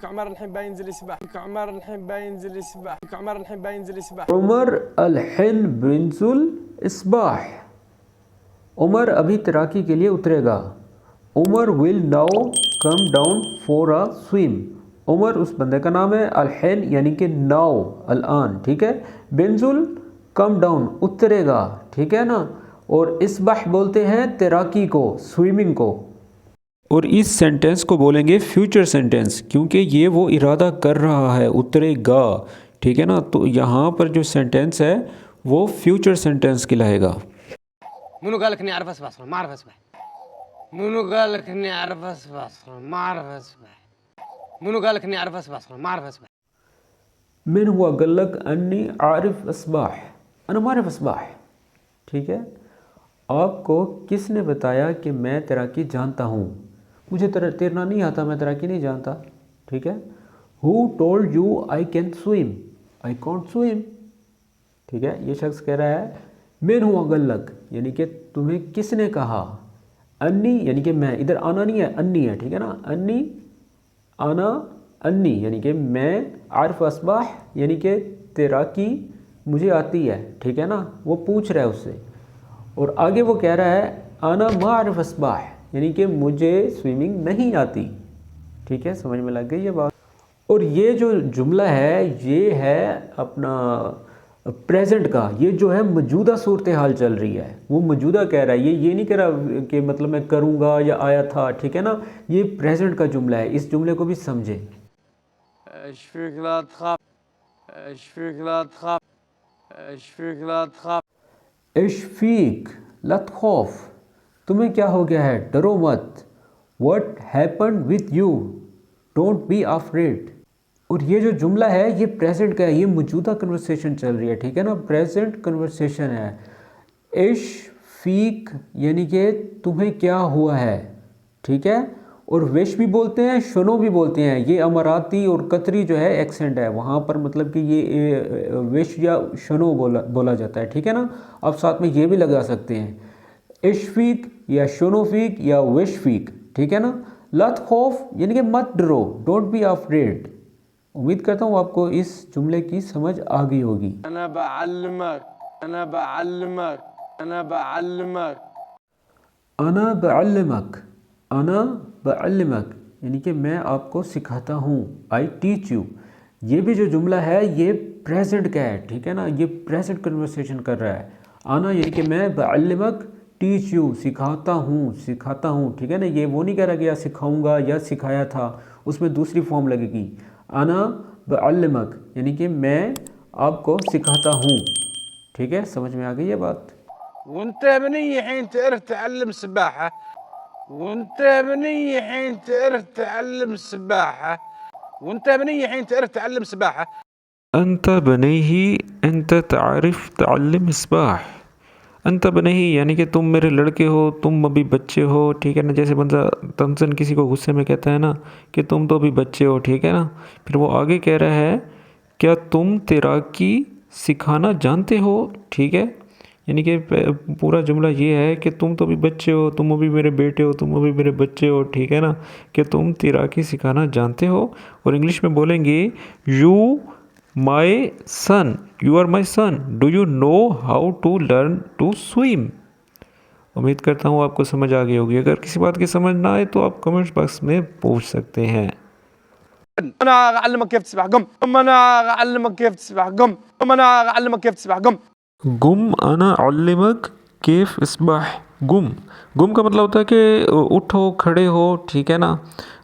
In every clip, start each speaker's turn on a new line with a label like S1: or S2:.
S1: عمر الحين بينزل يسبح. عمر الحين بينزل يسبح. عمر الحين بينزل يسبح.
S2: عمر الحين بينزل اسباح. عمر ابھی تیراکی کے لیے اترے گا. عمر will now come down for a swim. عمر اس بندے کا نام ہے. الحین یعنی کہ now الان, ٹھیک ہے. بینزل کم ڈاؤن اترے گا, ٹھیک ہے نا. اور اسبح بولتے ہیں تیراکی کو, سوئمنگ کو. اور اس سینٹنس کو بولیں گے فیوچر سینٹنس, کیونکہ یہ وہ ارادہ کر رہا ہے, اترے گا, ٹھیک ہے نا. تو یہاں پر جو سینٹنس ہے وہ فیوچر سینٹنس کہلائے گا.
S1: منو قالك اني اعرف اسبح اصلا؟ ما اعرف اسبح. منو قالك اني اعرف اسبح اصلا؟ ما اعرف اسبح. منو قالك اني اعرف اسبح اصلا؟ ما اعرف اسبح.
S2: من هو قال لك اني اعرف اسبح؟ انا ما اعرف اسبح, ٹھیک ہے. آپ کو کس نے بتایا کہ میں تیراکی جانتا ہوں؟ مجھے تیرنا نہیں آتا, میں تیراکی نہیں جانتا, ٹھیک ہے. Who told you I can swim? I can't swim, ٹھیک ہے. یہ شخص کہہ رہا ہے من ہوا غلق, یعنی کہ تمہیں کس نے کہا. انی یعنی کہ میں, ادھر آنا نہیں ہے, انی ہے, ٹھیک ہے نا. انی, آنا, انی یعنی کہ میں. عارف اسباح یعنی کہ تیراکی مجھے آتی ہے, ٹھیک ہے نا. وہ پوچھ رہا ہے اس سے. اور آگے وہ کہہ رہا ہے انا ما اعرف اسباح, یعنی کہ مجھے سوئمنگ نہیں آتی, ٹھیک ہے. سمجھ میں لگ گئی یہ بات. اور یہ جو جملہ ہے یہ ہے اپنا پریزنٹ کا. یہ جو ہے موجودہ صورتحال چل رہی ہے, وہ موجودہ کہہ رہا ہے. یہ نہیں کہہ رہا کہ مطلب میں کروں گا یا آیا تھا, ٹھیک ہے نا. یہ پریزنٹ کا جملہ ہے, اس جملے کو بھی سمجھیں.
S1: ايش فيك لا تخاف. ايش فيك لا تخاف. ايش فيك لا تخاف.
S2: ايش فيك لا تخاف, تمہیں کیا ہو گیا ہے, ڈرو مت. What happened with you? Don't be afraid. اور یہ جو جملہ ہے یہ پریزنٹ کا ہے, یہ موجودہ کنورسیشن چل رہی ہے, ٹھیک ہے نا. پریزنٹ کنورسیشن ہے. ایش فیک یعنی کہ تمہیں کیا ہوا ہے, ٹھیک ہے. اور وش بھی بولتے ہیں, شنو بھی بولتے ہیں. یہ اماراتی اور قطری جو ہے ایکسنٹ ہے, وہاں پر مطلب کہ یہ وش یا شنو بولا جاتا ہے, ٹھیک ہے نا. آپ ساتھ میں یہ بھی لگا سکتے ہیں, ایش فیک یا شنو فیک یا وش فیک, ٹھیک ہے نا. لت خوف یعنی کہ مت ڈرو, ڈونٹ بی افریڈ. امید کرتا ہوں آپ کو اس جملے کی سمجھ آ گئی ہوگی.
S1: انا بعلمك. انا بعلمك. انا بعلمك.
S2: انا بعلمک. انا بعلمک یعنی کہ میں آپ کو سکھاتا ہوں. آئی ٹیچ یو. یہ بھی جو جملہ ہے یہ پریزنٹ کا ہے, ٹھیک ہے نا. یہ پریزنٹ کنورسیشن کر رہا ہے. آنا یعنی کہ میں, بعلمک ٹیچ یو سکھاتا ہوں, سکھاتا ہوں, ٹھیک ہے نا. یہ وہ نہیں کہہ رہا کہ یا سکھاؤں گا یا سکھایا تھا, اس میں دوسری فارم لگے گی. انا بعلمک یعنی کہ میں آپ کو سکھاتا ہوں, ٹھیک ہے. سمجھ میں آ گئی یہ بات.
S1: وانت يا بني حين تعرف تعلم سباحة. وانت يا بني حين تعرف تعلم سباحة. وانت يا بني حين تعرف تعلم سباحة.
S2: انت بنیہ انت تعرف تعلم سباح. انت بنیہ یعنی کہ تم میرے لڑکے ہو, تم ابھی بچے ہو, ٹھیک ہے نا. جیسے بندہ تمسن کسی کو غصے میں کہتا ہے نا کہ تم تو ابھی بچے ہو, ٹھیک ہے نا. پھر وہ آگے کہہ رہا ہے کیا تم تیراکی سکھانا جانتے ہو, ٹھیک ہے. یعنی کہ پورا جملہ یہ ہے کہ تم تو ابھی بچے ہو, تم ابھی میرے بیٹے ہو, تم ابھی میرے بچے ہو, ٹھیک ہے نا. کہ تم تیراکی سکھانا جانتے ہو. اور انگلش میں بولیں گے you my son, you are my son, do you know how to learn to swim. امید کرتا ہوں آپ کو سمجھ آ گئی ہوگی. اگر کسی بات کی سمجھ نہ آئے تو آپ کمنٹس باکس میں پوچھ سکتے ہیں.
S1: انا اعلمك كيف تسبح. قم. انا اعلمك كيف تسبح. قم. انا اعلمك كيف تسبح. قم.
S2: گم انا علمک کیف اسبح. گم, گم کا مطلب ہوتا ہے کہ اٹھو, کھڑے ہو, ٹھیک ہے نا.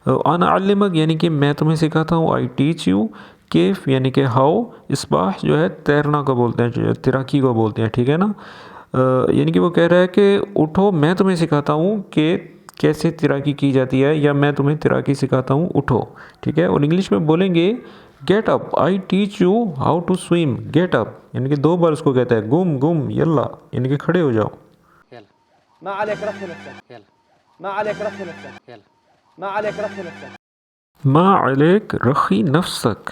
S2: انا علمک یعنی کہ میں تمہیں سکھاتا ہوں. آئی ٹیچ یو. کیف یعنی کہ ہاؤ. اسباح جو ہے تیرنا کو بولتے ہیں, تیراکی کو بولتے ہیں, ٹھیک ہے نا. یعنی کہ وہ کہہ رہا ہے کہ اٹھو, میں تمہیں سکھاتا ہوں کہ کیسے تیراکی کی جاتی ہے, یا میں تمہیں تیراکی سکھاتا ہوں, اٹھو, ٹھیک ہے. اور انگلش میں بولیں گے get up. I teach you how to swim. Get up یعنی کہ 2 بار اس کو کہتا ہے. گم گم یلا یعنی کہ کھڑے ہو جاؤ.
S1: يلا ما عليك رفع نفسك. يلا ما عليك رفع نفسك. يلا ما عليك رفع نفسك.
S2: ما علیک رخی نفسک.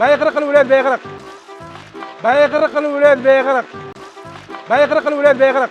S1: بيغرق الولاد بيغرق بيغرق الولاد بيغرق بيغرق الولاد بيغرق